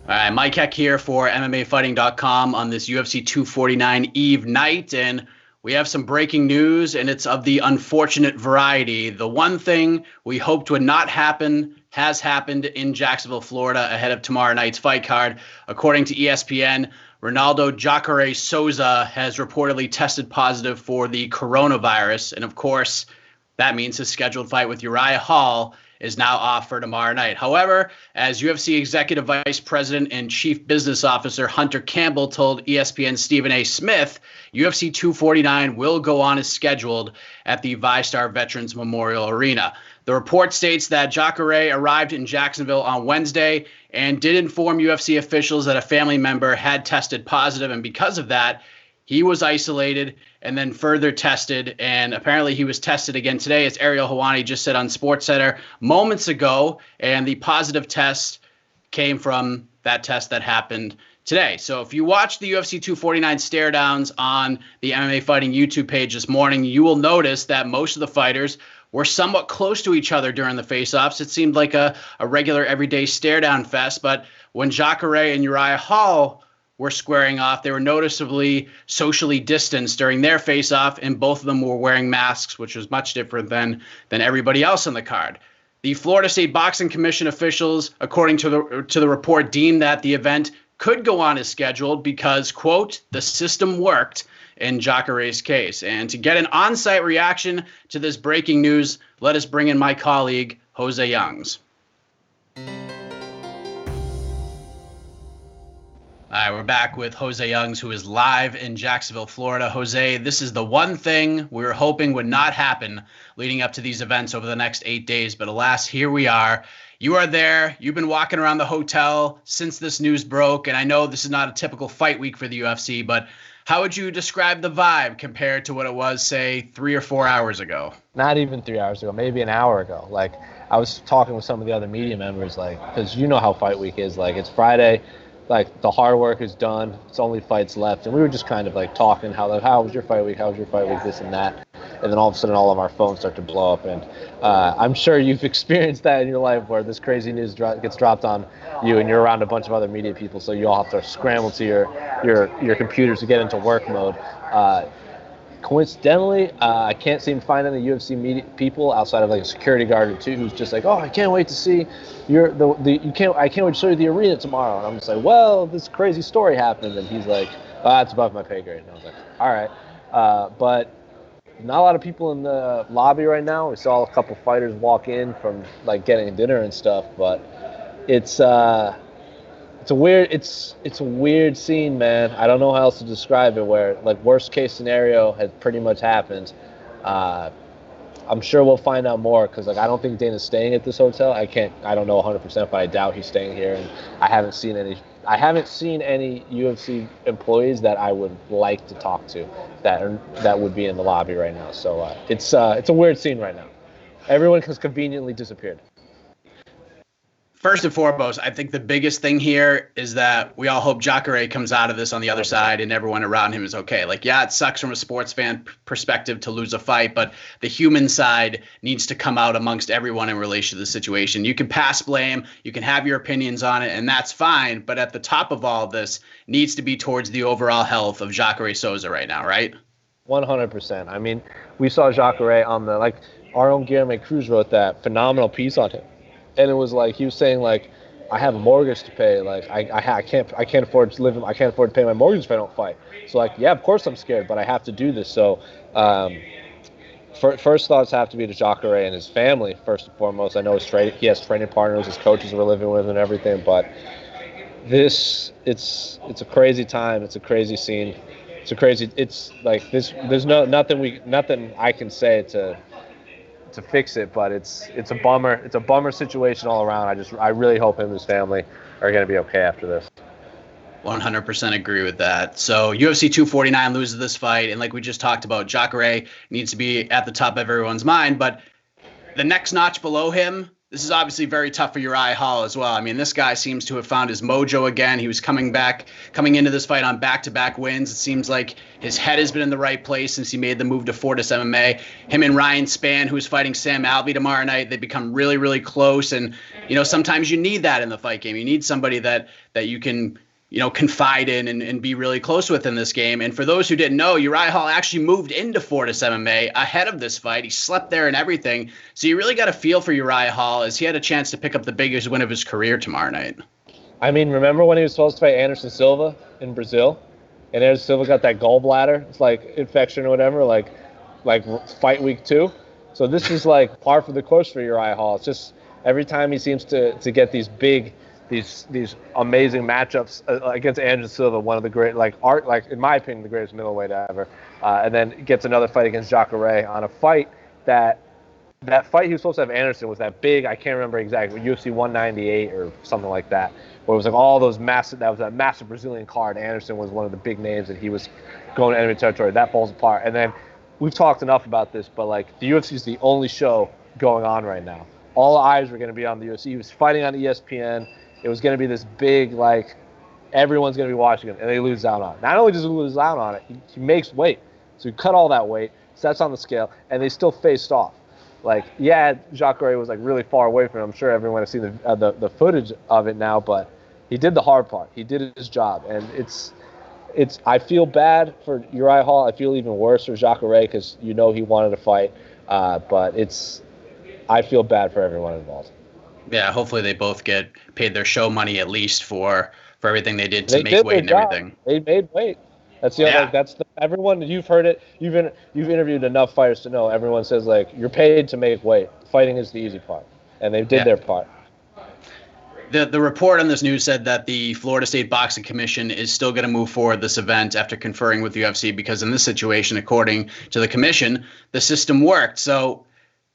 All right, Mike Heck here for MMAfighting.com on this UFC 249 Eve night, and we have some breaking news, and it's of the unfortunate variety. The one thing we hoped would not happen has happened in Jacksonville, Florida, ahead of tomorrow night's fight card. According to ESPN, Ronaldo Jacare Souza has reportedly tested positive for the coronavirus, and of course, that means his scheduled fight with Uriah Hall is now off for tomorrow night. However, as UFC Executive Vice President and Chief Business Officer Hunter Campbell told ESPN's Stephen A. Smith, UFC 249 will go on as scheduled at the VyStar Veterans Memorial Arena. The report states that Jacare arrived in Jacksonville on Wednesday and did inform UFC officials that a family member had tested positive, and because of that, he was isolated and then further tested, and apparently he was tested again today, as Ariel Helwani just said on SportsCenter moments ago, and the positive test came from that test that happened today. So if you watch the UFC 249 stare downs on the MMA Fighting YouTube page this morning, you will notice that most of the fighters were somewhat close to each other during the face-offs. It seemed like a regular everyday stare down fest, but when Jacare and Uriah Hall were squaring off, they were noticeably socially distanced during their face-off, and both of them were wearing masks, which was much different than everybody else on the card. The Florida State Boxing Commission officials, according to the report, deemed that the event could go on as scheduled because, quote, the system worked in Jacare's case. And to get an on-site reaction to this breaking news, let us bring in my colleague, Jose Youngs. All right, we're back with Jose Youngs, who is live in Jacksonville, Florida. Jose, this is the one thing we were hoping would not happen leading up to these events over the next 8 days. But alas, here we are. You are there. You've been walking around the hotel since this news broke. And I know this is not a typical fight week for the UFC, but how would you describe the vibe compared to what it was, say, 3 or 4 hours ago? Not even 3 hours ago, maybe an hour ago. Like, I was talking with some of the other media members, like, because you know how fight week is. Like, it's Friday. Like, the hard work is done. It's only fights left. And we were just kind of, like, talking how was your fight week? How was your fight week? This and that. And then all of a sudden, all of our phones start to blow up. And I'm sure you've experienced that in your life where this crazy news gets dropped on you and you're around a bunch of other media people. So you all have to scramble to your computers to get into work mode. Coincidentally, I can't seem to find any UFC media people outside of like a security guard or two who's just like, oh, I can't wait to see I can't wait to show you the arena tomorrow. And I'm just like, well, this crazy story happened. And he's like, oh, that's above my pay grade. And I was like, all right. But not a lot of people in the lobby right now. We saw a couple fighters walk in from like getting dinner and stuff, but it's a weird scene, man. I don't know how else to describe it, where like worst case scenario has pretty much happened. I'm sure we'll find out more because like I don't think Dana's staying at this hotel. I don't know 100%, but I doubt he's staying here. And I haven't seen any UFC employees that I would like to talk to that would be in the lobby right now. So it's a weird scene right now. Everyone has conveniently disappeared. First and foremost, I think the biggest thing here is that we all hope Jacare comes out of this on the other side and everyone around him is okay. Like, yeah, it sucks from a sports fan perspective to lose a fight, but the human side needs to come out amongst everyone in relation to the situation. You can pass blame, you can have your opinions on it, and that's fine. But at the top of all of this needs to be towards the overall health of Jacare Souza right now, right? 100%. I mean, we saw Jacare on our own Guilherme Cruz wrote that phenomenal piece on him. And it was like he was saying, like, I have a mortgage to pay. Like, I can't afford to live. I can't afford to pay my mortgage if I don't fight. So, like, yeah, of course I'm scared, but I have to do this. So, first thoughts have to be to Jacare and his family first and foremost. I know he has training partners, his coaches were living with, and everything. But it's a crazy time. It's a crazy scene. It's like this. There's nothing I can say to fix it, but it's a bummer. It's a bummer situation all around. I really hope him and his family are going to be okay after this. 100% agree with that. So UFC 249 loses this fight, and like we just talked about, Jacare needs to be at the top of everyone's mind, but the next notch below him This is obviously very tough for Uriah Hall as well. I mean, this guy seems to have found his mojo again. He was coming into this fight on back-to-back wins. It seems like his head has been in the right place since he made the move to Fortis MMA. Him and Ryan Spann, who's fighting Sam Alvey tomorrow night, they become really, really close. And, sometimes you need that in the fight game. You need somebody that you can confide in and be really close with in this game. And for those who didn't know, Uriah Hall actually moved into Fortis MMA ahead of this fight. He slept there and everything. So you really got to feel for Uriah Hall as he had a chance to pick up the biggest win of his career tomorrow night. I mean, remember when he was supposed to fight Anderson Silva in Brazil? And Anderson Silva got that gallbladder, it's like infection or whatever, like fight week 2. So this is like par for the course for Uriah Hall. It's just every time he seems to get these amazing matchups against Anderson Silva, one of the great, in my opinion, the greatest middleweight ever, and then gets another fight against Jacare on a fight that fight he was supposed to have Anderson was that big, I can't remember exactly, UFC 198 or something like that, where it was like all those massive, that was that massive Brazilian card. Anderson was one of the big names and he was going to enemy territory. That falls apart. And then we've talked enough about this, but like the UFC is the only show going on right now. All eyes were going to be on the UFC. He was fighting on ESPN. It was going to be this big, everyone's going to be watching it, and they lose out on it. Not only does he lose out on it, he makes weight. So he cut all that weight, sets on the scale, and they still faced off. Jacare was really far away from him. I'm sure everyone has seen the footage of it now, but he did the hard part. He did his job, and I feel bad for Uriah Hall. I feel even worse for Jacare because he wanted to fight, but I feel bad for everyone involved. Yeah, hopefully they both get paid their show money at least for everything they did to make weight and everything. They made weight. That's everyone. You've heard it. You've interviewed enough fighters to know. Everyone says you're paid to make weight. Fighting is the easy part, and they did their part. The report on this news said that the Florida State Boxing Commission is still going to move forward this event after conferring with the UFC because in this situation, according to the commission, the system worked. So,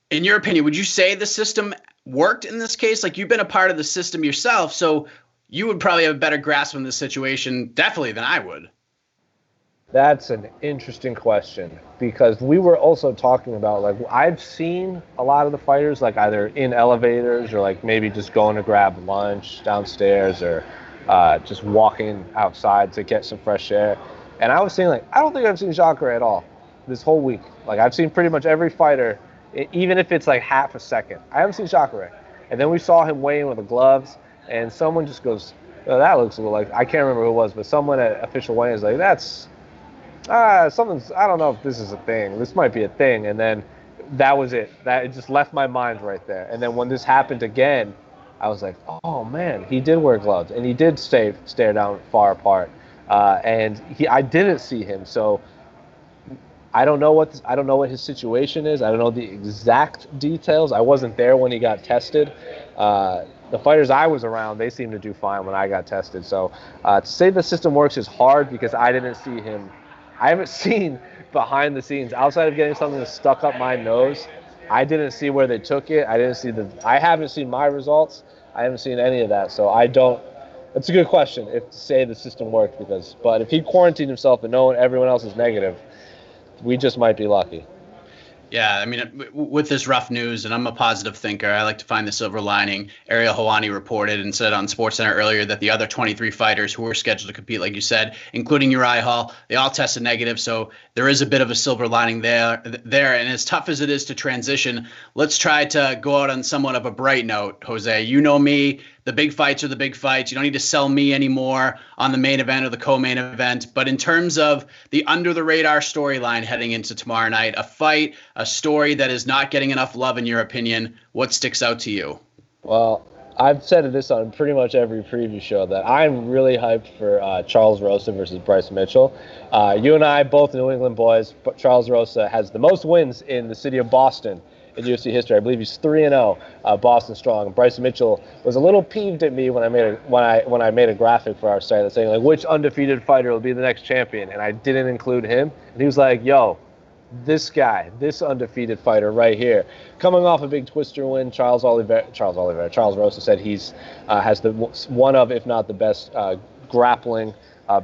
in your opinion, would you say the system worked in this case? You've been a part of the system yourself, so you would probably have a better grasp on this situation definitely than I would. That's an interesting question because we were also talking about I've seen a lot of the fighters either in elevators or maybe just going to grab lunch downstairs or just walking outside to get some fresh air. And I was saying I don't think I've seen Jacare at all this whole week. I've seen pretty much every fighter, even if it's half a second. I haven't seen Jacare. And then we saw him weigh in with the gloves, and someone just goes, oh, that looks a little I can't remember who it was, but someone at official weigh-in is that's, something's, I don't know if this is a thing. This might be a thing. And then that was it. It just left my mind right there. And then when this happened again, I was like, oh, man, he did wear gloves, and he did stare down far apart. And I didn't see him, so I don't know what his situation is. I don't know the exact details. I wasn't there when he got tested. The fighters I was around, they seemed to do fine when I got tested. So to say the system works is hard because I didn't see him. I haven't seen behind the scenes outside of getting something stuck up my nose. I didn't see where they took it. I haven't seen my results. I haven't seen any of that. So I don't. It's a good question if to say the system worked but if he quarantined himself and everyone else is negative, we just might be lucky. Yeah, I mean, with this rough news, and I'm a positive thinker, I like to find the silver lining. Ariel Helwani reported and said on SportsCenter earlier that the other 23 fighters who were scheduled to compete, like you said, including Uriah Hall, they all tested negative. So there is a bit of a silver lining there. And as tough as it is to transition, let's try to go out on somewhat of a bright note, Jose. You know me. The big fights are the big fights. You don't need to sell me anymore on the main event or the co-main event. But in terms of the under-the-radar storyline heading into tomorrow night, a story that is not getting enough love in your opinion, what sticks out to you? Well, I've said this on pretty much every preview show that I'm really hyped for Charles Rosa versus Bryce Mitchell. You and I, both New England boys, but Charles Rosa has the most wins in the city of Boston in UFC history. I believe he's 3-0, Boston strong. Bryce Mitchell was a little peeved at me when I made a graphic for our site saying which undefeated fighter will be the next champion, and I didn't include him. And he was like, "Yo, this guy, this undefeated fighter right here, coming off a big twister win." Charles Rosa said he's has one of, if not the best, grappling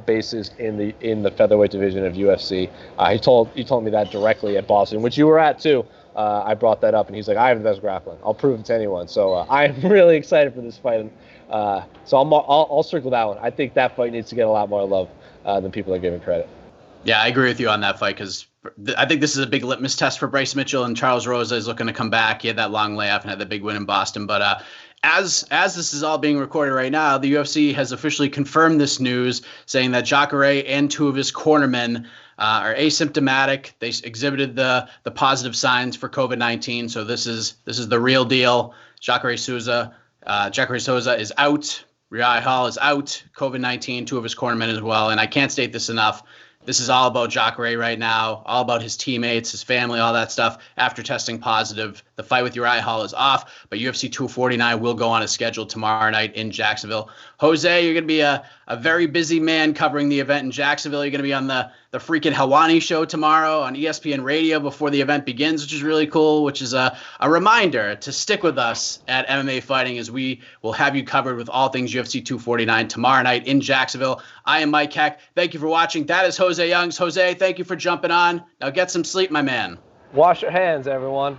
bases in the featherweight division of UFC. He told me that directly at Boston, which you were at too. I brought that up, and he's like, I have the best grappling. I'll prove it to anyone. So I'm really excited for this fight. And, so I'll circle that one. I think that fight needs to get a lot more love than people are giving credit. Yeah, I agree with you on that fight because I think this is a big litmus test for Bryce Mitchell, and Charles Rosa is looking to come back. He had that long layoff and had the big win in Boston. But as this is all being recorded right now, the UFC has officially confirmed this news, saying that Jacare and two of his cornermen are asymptomatic. They exhibited the positive signs for COVID-19. So this is the real deal. Jacare Souza is out. Uriah Hall is out. COVID-19, two of his cornermen as well. And I can't state this enough. This is all about Jacare right now, all about his teammates, his family, all that stuff. After testing positive, the fight with Uriah Hall is off, but UFC 249 will go on a schedule tomorrow night in Jacksonville. Jose, you're going to be a very busy man covering the event in Jacksonville. You're going to be on the freaking Helwani show tomorrow on ESPN Radio before the event begins, which is really cool, which is a reminder to stick with us at MMA Fighting as we will have you covered with all things UFC 249 tomorrow night in Jacksonville. I am Mike Heck. Thank you for watching. That is Jose Youngs. Jose, thank you for jumping on. Now get some sleep, my man. Wash your hands, everyone.